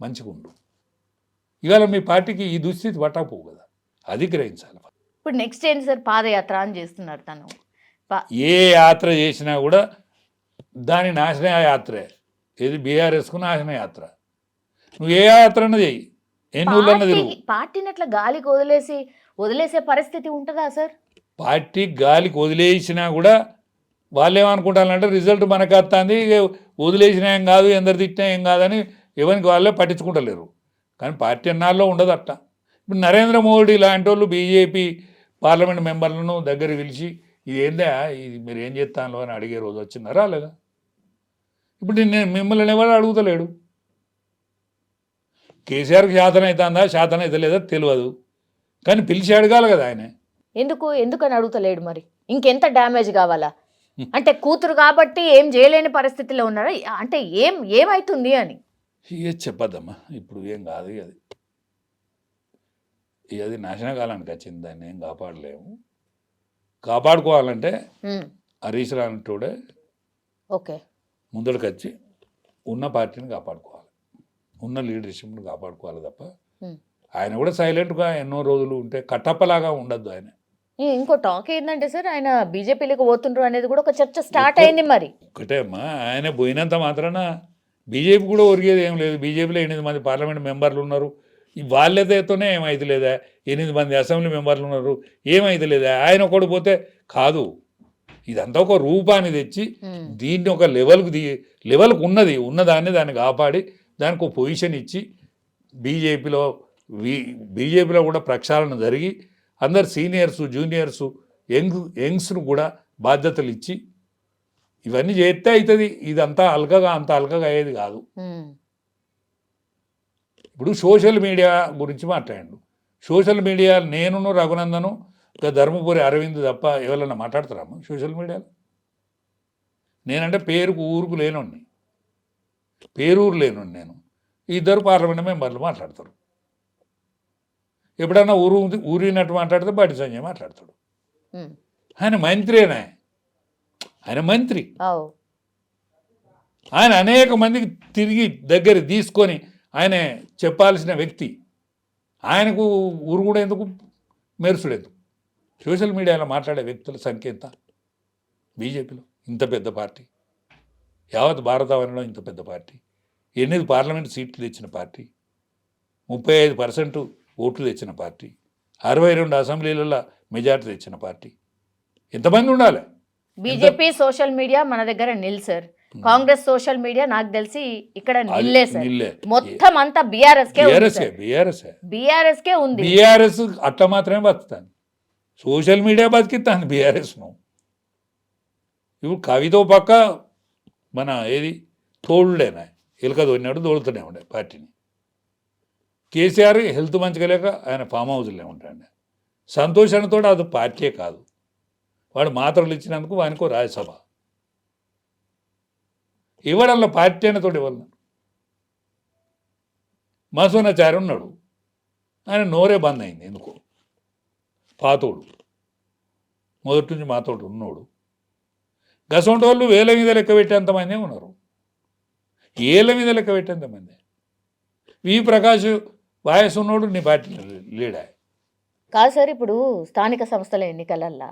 మంచిగా ఉండు. ఇవాళ మీ పార్టీకి ఈ దుస్థితి పట్టకపోవు కదా, అది గ్రహించాలి. ఇప్పుడు నెక్స్ట్ ఏంటి సార్? పాదయాత్ర అని చేస్తున్నారు తను. ఏ యాత్ర చేసినా కూడా దాని నాశన యాత్రే. ఏది బీఆర్ఎస్కు నాశన యాత్ర. నువ్వు ఏ యాత్ర అన్నది చెయ్యి, ఎన్ని ఊళ్ళన్నా తిరుగు. పార్టీని అట్లా గాలికి వదిలేసే పరిస్థితి ఉంటుందా సార్? పార్టీ గాలికి వదిలేసినా కూడా వాళ్ళు ఏమనుకుంటారంటే రిజల్ట్ మనకు వస్తుంది, వదిలేసినా ఏం కాదు, ఎందరు తిట్టినా ఏం కాదని ఎవరికి వాళ్ళే పట్టించుకుంటలేరు. కానీ పార్టీ అన్నాల్లో ఉండదు అట్ట. ఇప్పుడు నరేంద్ర మోడీ లాంటి వాళ్ళు బీజేపీ పార్లమెంట్ మెంబర్లను దగ్గర పిలిచి ఇది ఏందా, ఇది మీరు ఏం చేస్తాను అని అడిగే రోజు వచ్చిందా? లేదా? ఇప్పుడు నేను మిమ్మల్ని ఎవరు అడుగుతలేడు. కేసీఆర్కి శాతం అవుతుందా శాతం అయితే లేదా తెలియదు, కానీ పిలిచి అడగాలి కదా ఆయన. ఎందుకని అడుగుతలేడు మరి? ఇంకెంత డ్యామేజ్ కావాలా? అంటే కూతురు కాబట్టి ఏం చేయలేని పరిస్థితిలో ఉన్నారా? అంటే ఏమవుతుంది అని ఇక చెప్పద్దమ్మా, ఇప్పుడు ఏం కాదు. అది నాశన కాలానికి వచ్చింది, దాన్ని ఏం కాపాడలేము. కాపాడుకోవాలంటే హరీష్ రావుతోడే ఓకే ముందడికి వచ్చి ఉన్న పార్టీని కాపాడుకోవాలి, ఉన్న లీడర్షిప్ని కాపాడుకోవాలి తప్ప ఆయన కూడా సైలెంట్గా ఎన్నో రోజులు ఉంటే కట్టప్పలాగా ఉండద్దు. ఆయన ఇంకో టాక్ ఏంటంటే సార్, ఆయన బీజేపీలోకి పోతుండ్రు అనేది కూడా ఒక చర్చ స్టార్ట్ అయింది. మరి ఒకటే అమ్మా, ఆయన పోయినంత మాత్రాన బీజేపీ కూడా ఒరిగేది ఏం లేదు. బీజేపీలో 8 మంది పార్లమెంట్ మెంబర్లు ఉన్నారు, వాళ్ళతోనే ఏమైతే లేదా. 8 మంది అసెంబ్లీ మెంబర్లు ఉన్నారు, ఏమైతే లేదా. ఆయన ఒకడు పోతే కాదు, ఇదంతా ఒక రూపాన్ని తెచ్చి దీన్ని ఒక లెవెల్కు ఉన్నదాన్ని దాన్ని కాపాడి దానికి ఒక పొజిషన్ ఇచ్చి బీజేపీలో కూడా ప్రక్షాళన జరిగి అందరు సీనియర్సు జూనియర్సు యంగ్స్ను కూడా బాధ్యతలు ఇచ్చి ఇవన్నీ చేస్తే అవుతుంది. ఇదంతా అంత అల్కగా అయ్యేది కాదు. ఇప్పుడు సోషల్ మీడియా గురించి మాట్లాడండు. సోషల్ మీడియా నేను రఘునందను ధర్మపురి అరవింద్ తప్ప ఎవరన్నా మాట్లాడతారమ్మా సోషల్ మీడియాలో? నేనంటే ఊరుకు లేనోడిని, పేరూరు లేనోడిని నేను. 2 పార్లమెంట్ మెంబర్లు మాట్లాడతారు. ఎప్పుడన్నా ఊరినట్టు మాట్లాడితే బండి సంజయ్ మాట్లాడతాడు. ఆయన మంత్రేనా? ఆయన మంత్రి. ఆయన అనేక మందికి తిరిగి దగ్గర తీసుకొని ఆయన చెప్పాల్సిన వ్యక్తి. ఆయనకు ఊరు కూడా ఎందుకు, మెరుసుడు ఎందుకు? సోషల్ మీడియాలో మాట్లాడే వ్యక్తుల సంఖ్య ఎంత బీజేపీలో? ఇంత పెద్ద పార్టీ, యావత్ భారతావనిలో ఇంత పెద్ద పార్టీ, 8 పార్లమెంట్ సీట్లు తెచ్చిన పార్టీ, 35% ఓట్లు తెచ్చిన పార్టీ, 62 అసెంబ్లీలలో మెజార్టీ తెచ్చిన పార్టీ. ఎంతమంది ఉండాలి? బీజేపీ సోషల్ మీడియా మన దగ్గర నిల్ సార్. కాంగ్రెస్ సోషల్ మీడియా నాకు తెలిసి ఇక్కడ నిల్లే సార్. మొత్తం అంతా బీఆర్ఎస్ కే ఉంది. బీఆర్ఎస్ అట్లా మాత్రమే బతుకుతాను. సోషల్ మీడియా బతికిస్తాను బీఆర్ఎస్ను. ఇప్పుడు కవితో పక్క మన ఏది తోడులేనా, ఎలుక తోడినాడు తోడుతూనే ఉండే పార్టీని. కేసీఆర్ హెల్త్ మంచిగా లేక ఆయన ఫామ్ హౌస్లో ఉంటాడు. సంతోషంతో అది పార్టీయే కాదు, వాడు మాత్రలు ఇచ్చినందుకు వానికో రాజ్యసభ ఇవ్వడంలో పార్టీ అయినతో ఇవ్వాలి. మసూనాచారి ఉన్నాడు, ఆయన నోరే బంద్ అయింది ఎందుకో. పాతోడు మొదటి నుంచి మాతోడు ఉన్నోడు. గసంటి వాళ్ళు వేల మీద లెక్క పెట్టేంతమంది ఉన్నారు, ఏళ్ళ మీద లెక్క పెట్టేంతమంది. వి ప్రకాష్ వాయసు ఉన్నోడు నీ పార్టీ లీడా కాదు సార్. ఇప్పుడు స్థానిక సంస్థల ఎన్నికలల్లో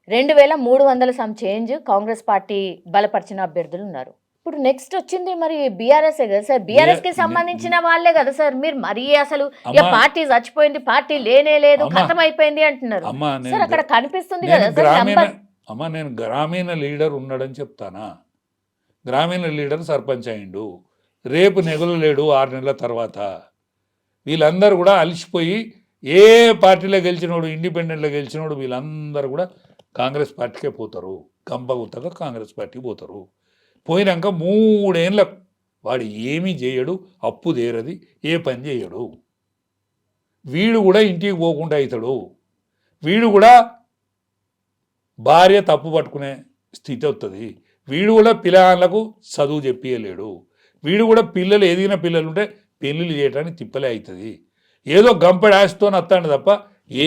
2300 సమ్ చేంజ్ కాంగ్రెస్ పార్టీ బలపరిచిన అభ్యర్థులు ఉన్నారు. ఇప్పుడు నెక్స్ట్ వచ్చింది మరి బీఆర్ఎస్ కదా సార్, బీఆర్ఎస్ కి సంబంధించిన వాళ్ళే కదా సార్. మీరు మరీ అసలు ఇక పార్టీ చచ్చిపోయింది, పార్టీ లేనే లేదు, ఖతం అయిపోయింది అంటున్నారు సార్. అక్కడ కనిపిస్తుంది కదా సార్ నంబర్. అమ్మా నేను గ్రామీణ లీడర్ ఉన్నాడని చెప్తానా? గ్రామీణ లీడర్ సర్పంచ్ అయిండు, రేపు నెగలలేడు 6 నెలల తర్వాత. వీళ్ళందరూ కూడా అలిసిపోయి ఏ పార్టీలో గెలిచినోడు, ఇండిపెండెంట్లో గెలిచినోడు వీళ్ళందరూ కూడా కాంగ్రెస్ పార్టీకే పోతారు, కంపగుత్తగా కాంగ్రెస్ పార్టీకి పోతారు. పోయినాక 3 ఏళ్ళకు వాడు ఏమీ చేయడు, అప్పు తీరది, ఏ పని చేయడు. వీడు కూడా ఇంటికి పోకుండా అవుతాడు. వీడు కూడా భార్య తప్పు పట్టుకునే స్థితి వస్తుంది. వీడు కూడా పిల్లలకు చదువు చెప్పియలేడు. వీడు కూడా పిల్లలు ఎదిగిన పిల్లలు ఉంటే పెళ్ళిళ్ళు చేయడానికి తిప్పలే అవుతుంది. ఏదో గంపెడ ఆశతో వస్తాడు తప్ప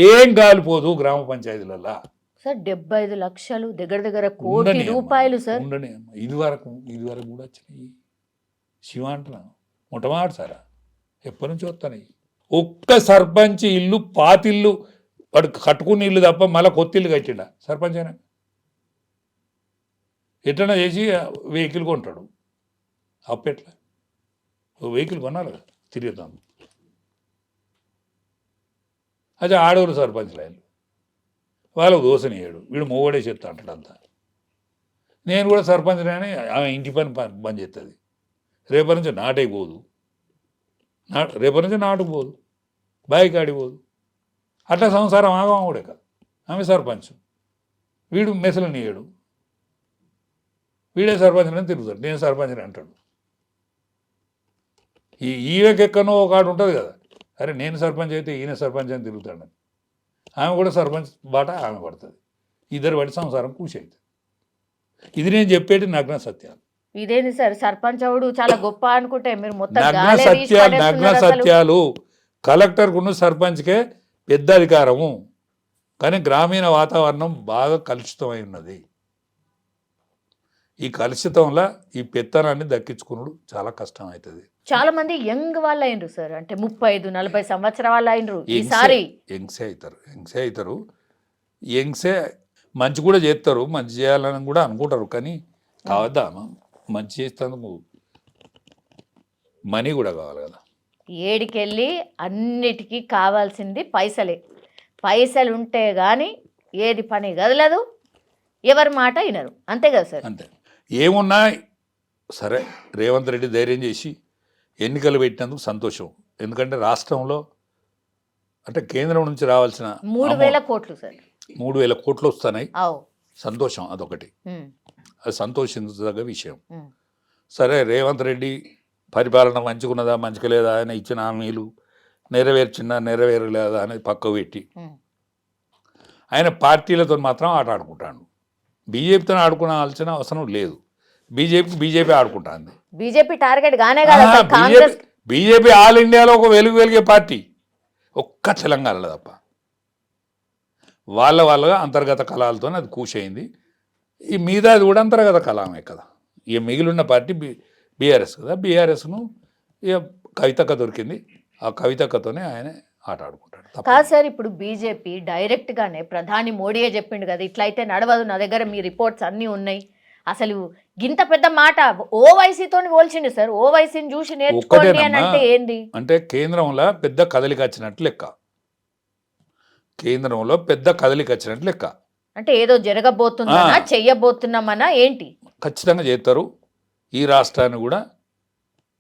ఏం కాలిపోదు గ్రామ పంచాయతీలలో. సార్ 75 లక్షలు దగ్గర దగ్గర కోటి రూపాయలు సార్. ఉండని ఇది వరకు కూడా వచ్చినాయి. శివ అంటున్నా మొట్టమాట సారా ఎప్పటి నుంచి వస్తాయి. ఒక్క సర్పంచ్ ఇల్లు పాతిల్లు వాడు కట్టుకున్న ఇల్లు తప్ప మళ్ళీ కొత్త ఇల్లు కట్టిండా సర్పంచ్ అయినా? ఎట్లన్నా చేసి వెహికల్ కొంటాడు. అప్పెట్లా వెహికల్ కొనాలి కదా తిరుగుతాం. అదే ఆడవాళ్ళు సర్పంచ్లు ఆయన వాళ్ళకు దోసనియ్యాడు, వీడు మొగోడే చెప్తా అంటాడు అంతా. నేను కూడా సర్పంచ్ అని ఆమె ఇంటి పని చేస్తుంది. రేపటి నుంచి నాటైపోదు, రేపటి నుంచి నాటుకుపోదు, బాయికి ఆడిపోదు. అట్లా సంసారం ఆగమావుడే కదా. ఆమె సర్పంచ్, వీడు మెసలనియ్యాడు, వీడే సర్పంచ్ అని తిరుగుతాడు. నేను సర్పంచ్ అని అంటాడు. ఈయనకెక్కనో ఒక ఆడు ఉంటుంది కదా, అరే నేను సర్పంచ్ అయితే ఈయన సర్పంచ్ అని తిరుగుతాడు. ఆమె కూడా సర్పంచ్ బాట ఆమె పడుతుంది. ఇద్దరు పడి సంసారం కూసి అవుతుంది. ఇది నేను చెప్పేది నగ్న సత్యాలు. ఇదేంటి సార్ సర్పంచ్ అవుడు చాలా గొప్ప అనుకుంటే మీరు మొత్తం నగ్న సత్యాలు. కలెక్టర్కున్న సర్పంచ్కే పెద్ద అధికారము, కానీ గ్రామీణ వాతావరణం బాగా కలుషితమై ఉన్నది. ఈ కలుషితంలో ఈ పెత్తనాన్ని దక్కించుకున్నాడు చాలా కష్టం అవుతుంది. చాలా మంది యంగ్ వాళ్ళు అయినరు సార్, అంటే 35-40 సంవత్సరాల వాళ్ళు అయినరు. ఈసారి యంగ్సే అవుతారు. యంగ్సే మంచి కూడా చేస్తారు, మంచి చేయాలని కూడా అనుకుంటారు. కానీ కావద్దా మంచి చేస్తేందుకు మనీ కూడా కావాలి కదా. ఏడికెళ్ళి అన్నిటికీ కావాల్సింది పైసలే. పైసలు ఉంటే కానీ ఏది పని కదలదు, ఎవరి మాట వినరు. అంతే కదా సార్? అంతే. ఏమున్నా సరే రేవంత్ రెడ్డి ధైర్యం చేసి ఎన్నికలు పెట్టినందుకు సంతోషం. ఎందుకంటే రాష్ట్రంలో అంటే కేంద్రం నుంచి రావాల్సిన 3,000 కోట్లు సార్, 3,000 కోట్లు వస్తున్నాయి. సంతోషం, అదొకటి. అది సంతోషించదగ్గ విషయం. సరే రేవంత్ రెడ్డి పరిపాలన మంచిగున్నదా మంచిగా లేదా, ఆయన ఇచ్చిన హామీలు నెరవేరలేదా అనేది పక్కకు పెట్టి ఆయన పార్టీలతో మాత్రం ఆట ఆడుకుంటాడు. బీజేపీతో ఆడుకోవాల్సిన అవసరం లేదు. బీజేపీ ఆడుకుంటుంది. బీజేపీ టార్గెట్ గానే బీజేపీ ఆల్ ఇండియాలో ఒక వెలిగే పార్టీ ఒక్క తెలంగాణలో తప్ప. వాళ్ళగా అంతర్గత కళాలతో అది కూషయింది. ఈ మీద అది కూడా అంతర్గత కళమే కదా. ఇక మిగిలిన పార్టీ బీఆర్ఎస్ కదా. బీఆర్ఎస్ను ఇక కవితక్క దొరికింది, ఆ కవితక్కతోనే ఆయన ఆట ఆడుకుంటాడు. కాదు సార్, ఇప్పుడు బీజేపీ డైరెక్ట్ గానే ప్రధాని మోడీయే చెప్పిండు కదా ఇట్లయితే నడవదు, నా దగ్గర మీ రిపోర్ట్స్ అన్నీ ఉన్నాయి. అసలు గింత పెద్ద మాట ఓవైసీతో పోల్చిండు సార్. ఓవైసీని చూసి నేర్చుకోండి అని అంటే ఏంది? అంటే కేంద్రంలో పెద్ద కదలిక వచ్చినట్లు లెక్క. కేంద్రంలో పెద్ద కదలిక వచ్చినట్లు లెక్క. అంటే ఏదో జరగబోతుందా చెయ్యబోతున్నామన్నా ఏంటి? ఖచ్చితంగా చేస్తారు. ఈ రాష్ట్రాన్ని కూడా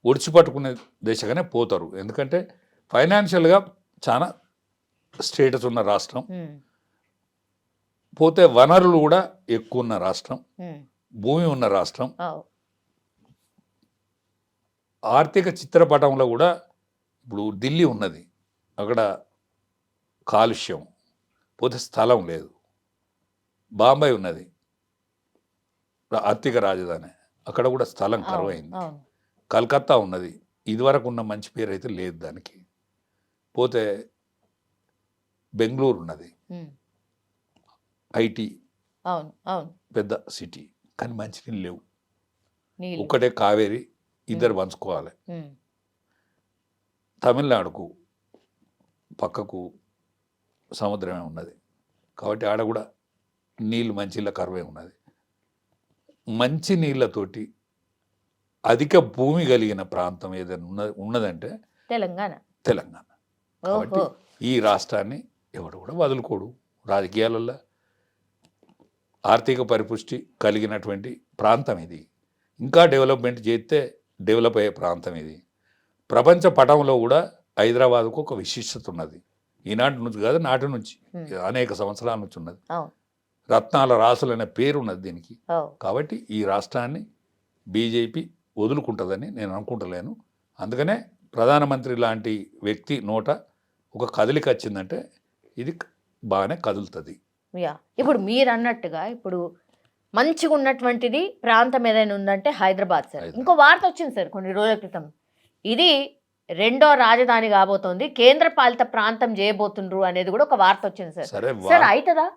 ఒడిచిపట్టుకునే దిశగానే పోతారు. ఎందుకంటే ఫైనాన్షియల్గా చాలా స్టేటస్ ఉన్న రాష్ట్రం, పోతే వనరులు కూడా ఎక్కువ ఉన్న రాష్ట్రం, భూమి ఉన్న రాష్ట్రం. ఆర్థిక చిత్రపటంలో కూడా ఇప్పుడు ఢిల్లీ ఉన్నది, అక్కడ కాలుష్యం, పోతే స్థలం లేదు. బాంబే ఉన్నది ఆర్థిక రాజధాని, అక్కడ కూడా స్థలం కరువైంది. కలకత్తా ఉన్నది, ఇదివరకు ఉన్న మంచి పేరు అయితే లేదు దానికి. పోతే బెంగళూరు ఉన్నది, ఐటీ పెద్ద సిటీ, కానీ మంచినీళ్ళు లేవు. ఒక్కటే కావేరి, ఇద్దరు పంచుకోవాలి. తమిళనాడుకు పక్కకు సముద్రమే ఉన్నది కాబట్టి ఆడ కూడా నీళ్ళు మంచిళ్ళ కరువే ఉన్నది. మంచి నీళ్ళతోటి అధిక భూమి కలిగిన ప్రాంతం ఏదైనా ఉన్నదంటే తెలంగాణ. తెలంగాణ. కాబట్టి ఓహో. ఈ రాష్ట్రాన్ని ఎవడు కూడా వదులుకోడు. రాజకీయాలలో ఆర్థిక పరిపుష్టి కలిగినటువంటి ప్రాంతం ఇది. ఇంకా డెవలప్మెంట్ చేస్తే డెవలప్ అయ్యే ప్రాంతం ఇది. ప్రపంచ పటంలో కూడా హైదరాబాద్కు ఒక విశిష్టత ఉన్నది. ఈనాటి నుంచి కాదు, నాటి నుంచి అనేక సంవత్సరాల నుంచి ఉన్నది. అవును. రత్నాల రాసులు అనే పేరు ఉన్నది దీనికి. ఓ. కాబట్టి ఈ రాష్ట్రాన్ని బీజేపీ వదులుకుంటుందని నేను అనుకుంటలేను. అందుకనే ప్రధానమంత్రి లాంటి వ్యక్తి నోట ఒక కదలిక వచ్చిందంటే ఇది బాగానే కదులుతుంది. యా, ఇప్పుడు మీరు అన్నట్టుగా ఇప్పుడు మంచిగా ఉన్నటువంటిది ప్రాంతం ఏదైనా ఉందంటే హైదరాబాద్ సార్. ఇంకో వార్త వచ్చింది సార్ కొన్ని రోజుల క్రితం, ఇది రెండో రాజధాని కాబోతోంది, కేంద్ర పాలిత ప్రాంతం చేయబోతుండ్రు అనేది కూడా ఒక వార్త వచ్చింది సార్. సరే, సార్ అవుతుందా?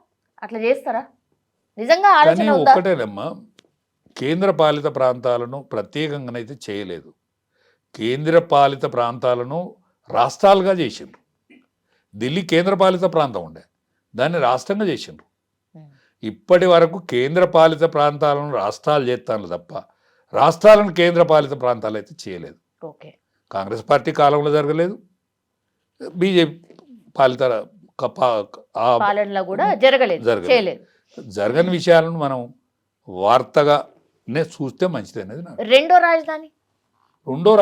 అట్లా చేస్తారా? నిజంగా ఆలోచన కానీ ఉందా? ఒక్కటేనమ్మా, కేంద్ర పాలిత ప్రాంతాలను ప్రత్యేకంగానైతే చేయలేదు. కేంద్ర పాలిత ప్రాంతాలను రాష్ట్రాలుగా చేసిండ్రు. ఢిల్లీ కేంద్ర పాలిత ప్రాంతం ఉండే, దాన్ని రాష్ట్రంగా చేసిండ్రు. ఇప్పటి వరకు కేంద్ర పాలిత ప్రాంతాలను రాష్ట్రాలు చేస్తాను తప్ప రాష్ట్రాలను కేంద్ర పాలిత ప్రాంతాలు అయితే చేయలేదు. ఓకే. కాంగ్రెస్ పార్టీ కాలంలో జరగలేదు, బీజేపీ పాలిత పాలనలో కూడా జరగలేదు, చేయలేదు. జరగని విషయాలను మనం వార్తగానే చూస్తే మంచిది అనేది నాకు. రెండో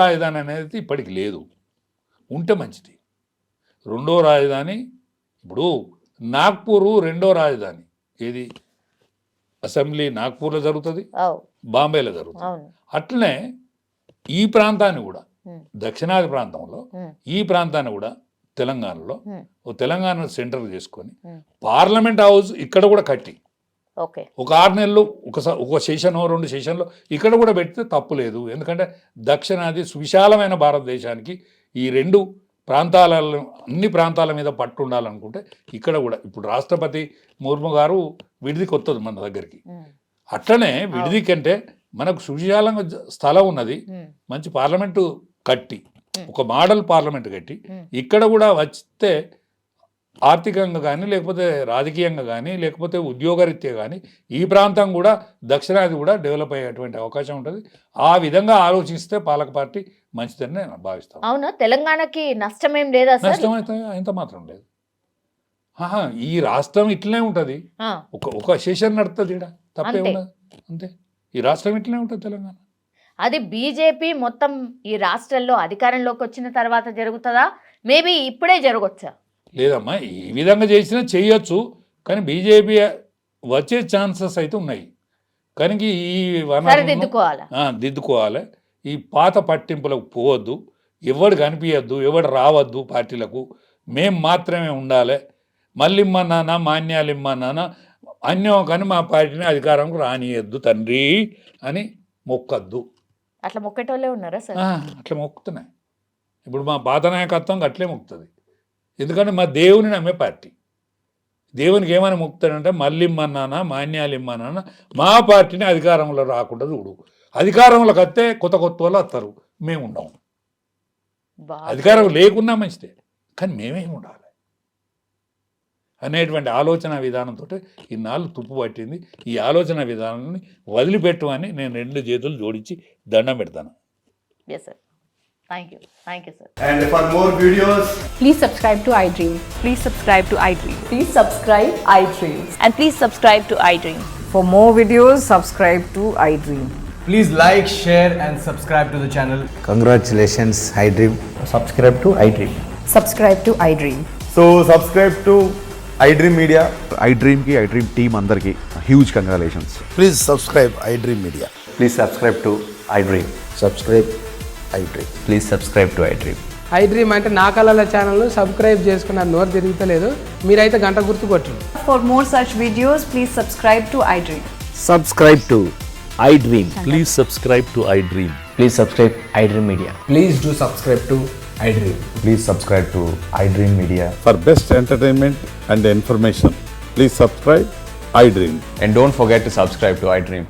రాజధాని అనేది ఇప్పటికి లేదు, ఉంటే మంచిది. రెండో రాజధాని ఇప్పుడు నాగ్పూరు రెండో రాజధాని ఏది, అసెంబ్లీ నాగ్పూర్లో జరుగుతుంది, బాంబేలో జరుగుతుంది. అట్లనే ఈ ప్రాంతాన్ని కూడా, దక్షిణాది ప్రాంతంలో ఈ ప్రాంతాన్ని కూడా తెలంగాణలో తెలంగాణ సెంటర్ చేసుకొని పార్లమెంట్ హౌస్ ఇక్కడ కూడా కట్టి ఒక 6 నెలలు ఒక సెషన్ 2 సెషన్లో ఇక్కడ కూడా పెడితే తప్పు లేదు. ఎందుకంటే దక్షిణాది సువిశాలమైన భారతదేశానికి ఈ 2 ప్రాంతాలలో అన్ని ప్రాంతాల మీద పట్టు ఉండాలనుకుంటే ఇక్కడ కూడా ఇప్పుడు రాష్ట్రపతి ముర్ము గారు విడిదికి వస్తుంది మన దగ్గరికి. అట్లనే విడిది కంటే మనకు సువిశాలంగా స్థలం ఉన్నది, మంచి పార్లమెంటు కట్టి ఒక మోడల్ పార్లమెంట్ కట్టి ఇక్కడ కూడా వస్తే ఆర్థికంగా కానీ లేకపోతే రాజకీయంగా కానీ లేకపోతే ఉద్యోగరీత్యా కానీ ఈ ప్రాంతం కూడా దక్షిణాది కూడా డెవలప్ అయ్యేటువంటి అవకాశం ఉంటుంది. ఆ విధంగా ఆలోచిస్తే పాలక పార్టీ మంచిదని నేను భావిస్తాను. అవునా? తెలంగాణకి నష్టమేం లేదా? నష్టం అయితే ఎంత మాత్రం లేదు. ఈ రాష్ట్రం ఇట్లనే ఉంటుంది, ఒక సెషన్ నడుతుంది, ఇక్కడ తప్పే ఉన్నది అంతే. ఈ రాష్ట్రం ఇట్లనే ఉంటుంది తెలంగాణ. అది బీజేపీ మొత్తం ఈ రాష్ట్రంలో అధికారంలోకి వచ్చిన తర్వాత జరుగుతుందా? మేబీ ఇప్పుడే జరగవచ్చా? లేదమ్మా, ఈ విధంగా చేసినా చేయొచ్చు, కానీ బీజేపీ వచ్చే ఛాన్సెస్ అయితే ఉన్నాయి. కనుక ఈ దిద్దుకోవాలి. ఈ పాత పట్టింపులకు పోవద్దు, ఎవడు కనిపించద్దు, ఎవడు రావద్దు పార్టీలకు, మేం మాత్రమే ఉండాలి. మళ్ళీ ఇమ్మన్నానా మాన్యాలు ఇమ్మన్నానా అన్యం కానీ మా పార్టీని అధికారంకు రానియద్దు తండ్రి అని మొక్కద్దు. అట్లా మొక్కేటోళ్ళే ఉన్నారా సార్? అట్లా మొక్కుతున్నాయి. ఇప్పుడు మా పాత నాయకత్వం అట్లే మొక్కుతుంది. ఎందుకంటే మా దేవుని నమ్మే పార్టీ. దేవునికి ఏమైనా మొక్కుతాడంటే మళ్ళీ ఇమ్మన్నానా మాన్యాలు ఇమ్మన్నానా మా పార్టీని అధికారంలో రాకుండా చూడు. అధికారంలోకి వస్తే కొత్త వాళ్ళు వస్తారు, మేము ఉండము. అధికారం లేకున్నా మంచిదే, కానీ మేమేమి ఉండాలి అనేటువంటి ఆలోచన విధానంతో ఇన్నాళ్ళు తుప్పు పట్టింది. ఈ ఆలోచన విధానాన్ని వదిలిపెట్టమని నేను 2 చేతులు జోడించి దండం పెడతాను. Yes, sir. Thank you. Thank you, sir. And for more videos, please subscribe to iDream. Please subscribe to iDream. Please subscribe iDream. And please subscribe to iDream. For more videos, subscribe to iDream. please like, share and subscribe to the channel. Congratulations, iDream. Subscribe to iDream. Subscribe to iDream. So subscribe to iDream Media. iDream ki iDream team andarki huge congratulations. Please subscribe iDream Media. Please subscribe to iDream. Subscribe iDream. Please subscribe to iDream. iDream అంటే నా కళల ఛానల్ సబ్స్క్రైబ్ చేసుకున్న నోరు తిరుగుతలేదు, మీరైతే గంట గుర్తు కొట్టండి. For more such videos, please subscribe to iDream. Subscribe to iDream. Please subscribe to iDream. Please subscribe iDream Media. Please do subscribe to iDream. Please subscribe to iDream Media. For best entertainment and information, please subscribe iDream. And don't forget to subscribe to iDream.